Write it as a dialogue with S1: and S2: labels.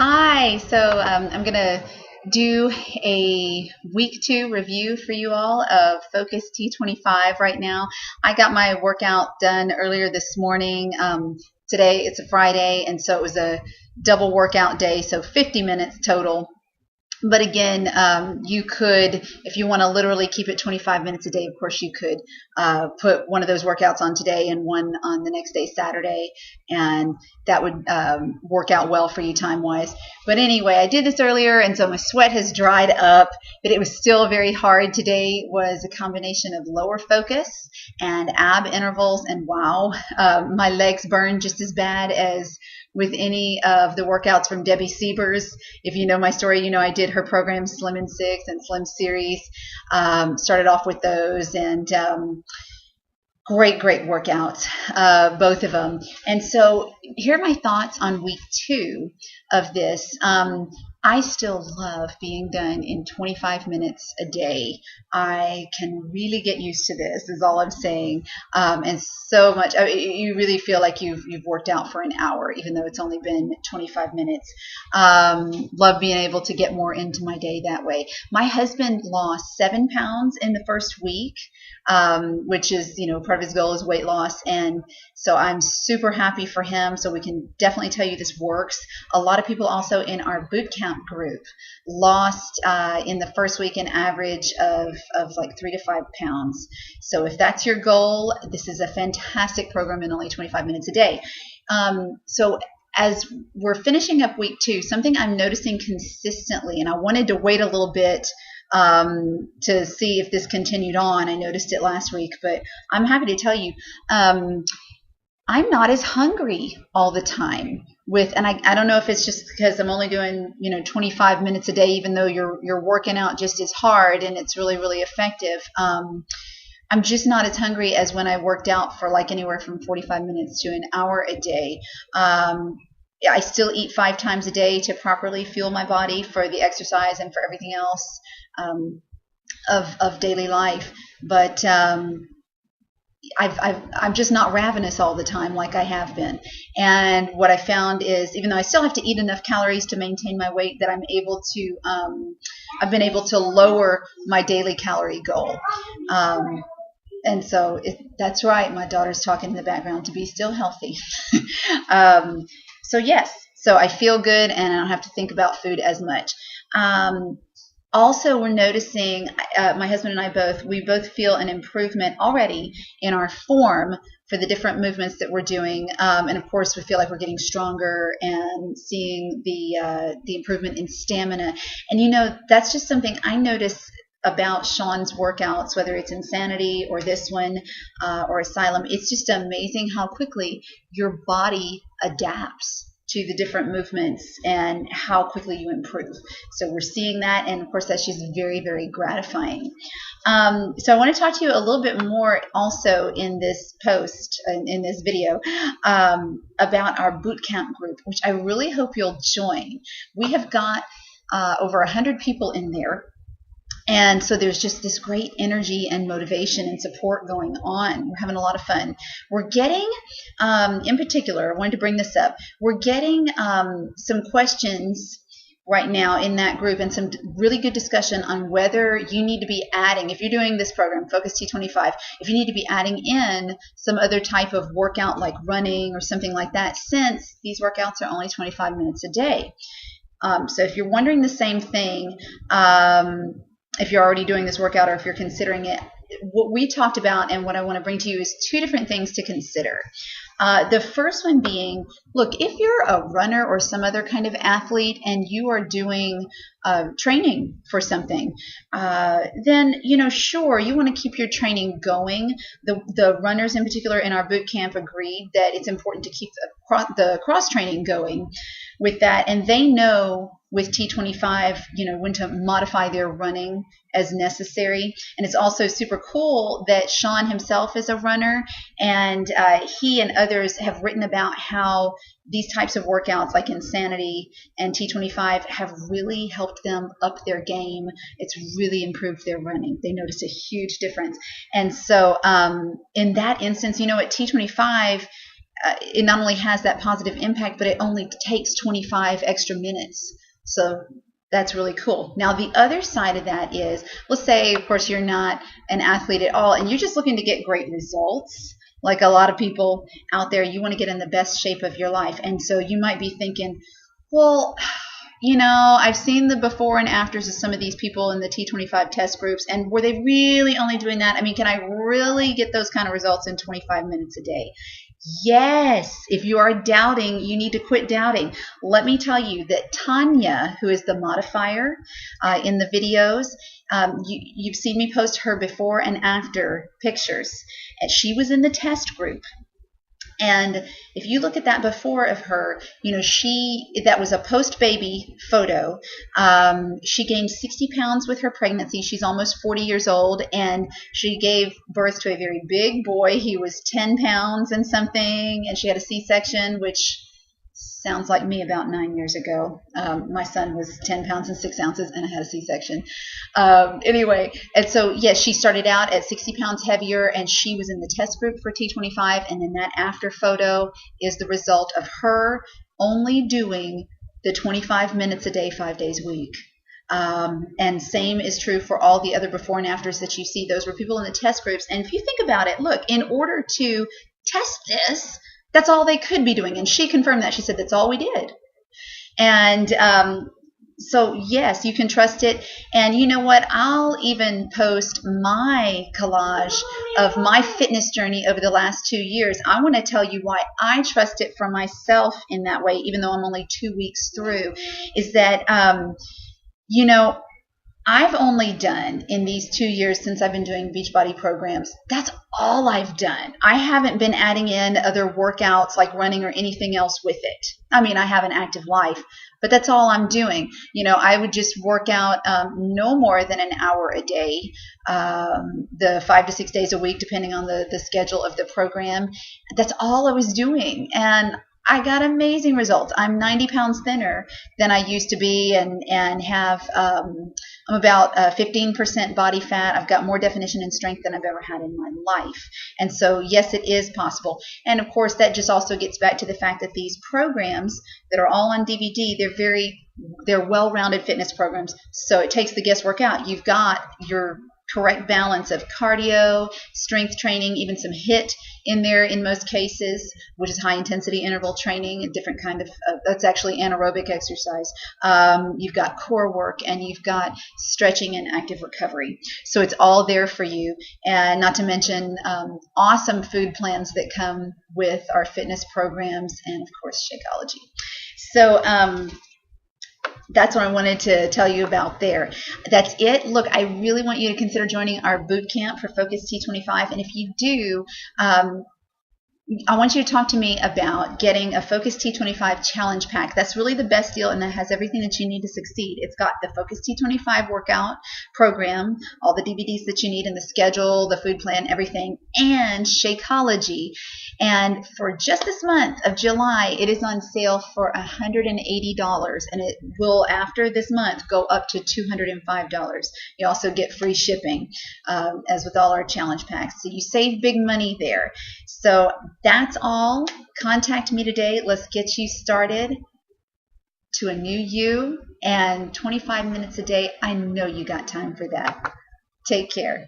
S1: Hi, I'm going to do a week 2 review for you all of Focus T25 right now. I got my workout done earlier this morning. Today it's a Friday, and so it was a double workout day, so 50 minutes total. But again, you could, if you want to literally keep it 25 minutes a day, of course you could put one of those workouts on today and one on the next day, Saturday, and that would work out well for you time-wise. But anyway, I did this earlier, and so my sweat has dried up, but it was still very hard. Today was a combination of lower focus and ab intervals, and wow, my legs burned just as bad as with any of the workouts from Debbie Siebers. If you know my story, you know I did her program Slim in 6 and Slim Series. Started off with those, and great workouts, both of them. And so here are my thoughts on week 2 of this. I still love being done in 25 minutes a day. I can really get used to this, is all I'm saying. And so much, you really feel like you've worked out for an hour, even though it's only been 25 minutes. Love being able to get more into my day that way. My husband lost 7 pounds in the first week, which is, part of his goal is weight loss. And so I'm super happy for him. So we can definitely tell you this works. A lot of people also in our boot camp group lost in the first week an average of like 3 to 5 pounds. So if that's your goal, this is a fantastic program in only 25 minutes a day. So as we're finishing up week 2, something I'm noticing consistently, and I wanted to wait a little bit to see if this continued on. I noticed it last week, but I'm happy to tell you I'm not as hungry all the time and I don't know if it's just because I'm only doing 25 minutes a day, even though you're working out just as hard and it's really effective. I'm just not as hungry as when I worked out for like anywhere from 45 minutes to an hour a day. I still eat 5 times a day to properly fuel my body for the exercise and for everything else of daily life, but I'm just not ravenous all the time like I have been. And what I found is, even though I still have to eat enough calories to maintain my weight, that I've been able to lower my daily calorie goal. And so that's right. My daughter's talking in the background, to be still healthy. So yes, so I feel good and I don't have to think about food as much. Also, we're noticing, my husband and I we both feel an improvement already in our form for the different movements that we're doing. And of course, we feel like we're getting stronger and seeing the improvement in stamina. And that's just something I notice about Sean's workouts, whether it's Insanity or this one or Asylum. It's just amazing how quickly your body adapts to the different movements and how quickly you improve. So we're seeing that, and of course that's just very gratifying. So I want to talk to you a little bit more also in this post, in this video, about our boot camp group, which I really hope you'll join. We have got over 100 people in there. And so there's just this great energy and motivation and support going on. We're having a lot of fun. We're getting, in particular, I wanted to bring this up, we're getting some questions right now in that group and some really good discussion on whether you need to be adding, if you're doing this program, Focus T25, if you need to be adding in some other type of workout like running or something like that, since these workouts are only 25 minutes a day. So if you're wondering the same thing, if you're already doing this workout or if you're considering it, what we talked about and what I want to bring to you is 2 different things to consider. The first one being, look, if you're a runner or some other kind of athlete and you are doing training for something, then, sure, you want to keep your training going. The runners in particular in our boot camp agreed that it's important to keep the cross training going with that, and they know with T25, when to modify their running as necessary. And it's also super cool that Sean himself is a runner, and he and others have written about how these types of workouts like Insanity and T25 have really helped them up their game. It's really improved their running. They notice a huge difference. And so in that instance, at T25, it not only has that positive impact, but it only takes 25 extra minutes. So that's really cool. Now, the other side of that is, let's say, of course, you're not an athlete at all, and you're just looking to get great results. Like a lot of people out there, you want to get in the best shape of your life. And so you might be thinking, well, I've seen the before and afters of some of these people in the T25 test groups, and were they really only doing that? I mean, can I really get those kind of results in 25 minutes a day? Yes. If you are doubting, you need to quit doubting. Let me tell you that Tanya, who is the modifier in the videos, you've seen me post her before and after pictures. And she was in the test group. And if you look at that before of her, that was a post-baby photo. She gained 60 pounds with her pregnancy. She's almost 40 years old, and she gave birth to a very big boy. He was 10 pounds and something, and she had a C-section, which sounds like me about 9 years ago. My son was 10 pounds and 6 ounces, and I had a C-section. Anyway, and so, yes, she started out at 60 pounds heavier, and she was in the test group for T25, and then that after photo is the result of her only doing the 25 minutes a day, 5 days a week. And same is true for all the other before and afters that you see. Those were people in the test groups. And if you think about it, look, in order to test this, that's all they could be doing. And she confirmed that. She said, that's all we did. And so, yes, you can trust it. And you know what? I'll even post my collage of my fitness journey over the last 2 years. I want to tell you why I trust it for myself in that way, even though I'm only 2 weeks through, is that, I've only done in these 2 years since I've been doing Beachbody programs, that's all I've done. I haven't been adding in other workouts like running or anything else with it. I mean, I have an active life, but that's all I'm doing. I would just work out no more than an hour a day, the 5 to 6 days a week, depending on the schedule of the program. That's all I was doing. And I got amazing results. I'm 90 pounds thinner than I used to be, and have I'm about 15% body fat. I've got more definition and strength than I've ever had in my life. And so, yes, it is possible. And of course, that just also gets back to the fact that these programs that are all on DVD, they're well-rounded fitness programs. So it takes the guesswork out. You've got your correct balance of cardio, strength training, even some HIIT in there in most cases, which is high intensity interval training, a different kind of, that's actually anaerobic exercise. You've got core work, and you've got stretching and active recovery. So it's all there for you. And not to mention awesome food plans that come with our fitness programs, and of course Shakeology. So that's what I wanted to tell you about there. That's it. Look, I really want you to consider joining our boot camp for Focus T25. And if you do, I want you to talk to me about getting a Focus T25 challenge pack. That's really the best deal, and that has everything that you need to succeed. It's got the Focus T25 workout program, all the DVDs that you need, and the schedule, the food plan, everything, and Shakeology. And for just this month of July, it is on sale for $180, and it will, after this month, go up to $205. You also get free shipping, as with all our challenge packs. So you save big money there. So that's all. Contact me today. Let's get you started to a new you, and 25 minutes a day. I know you got time for that. Take care.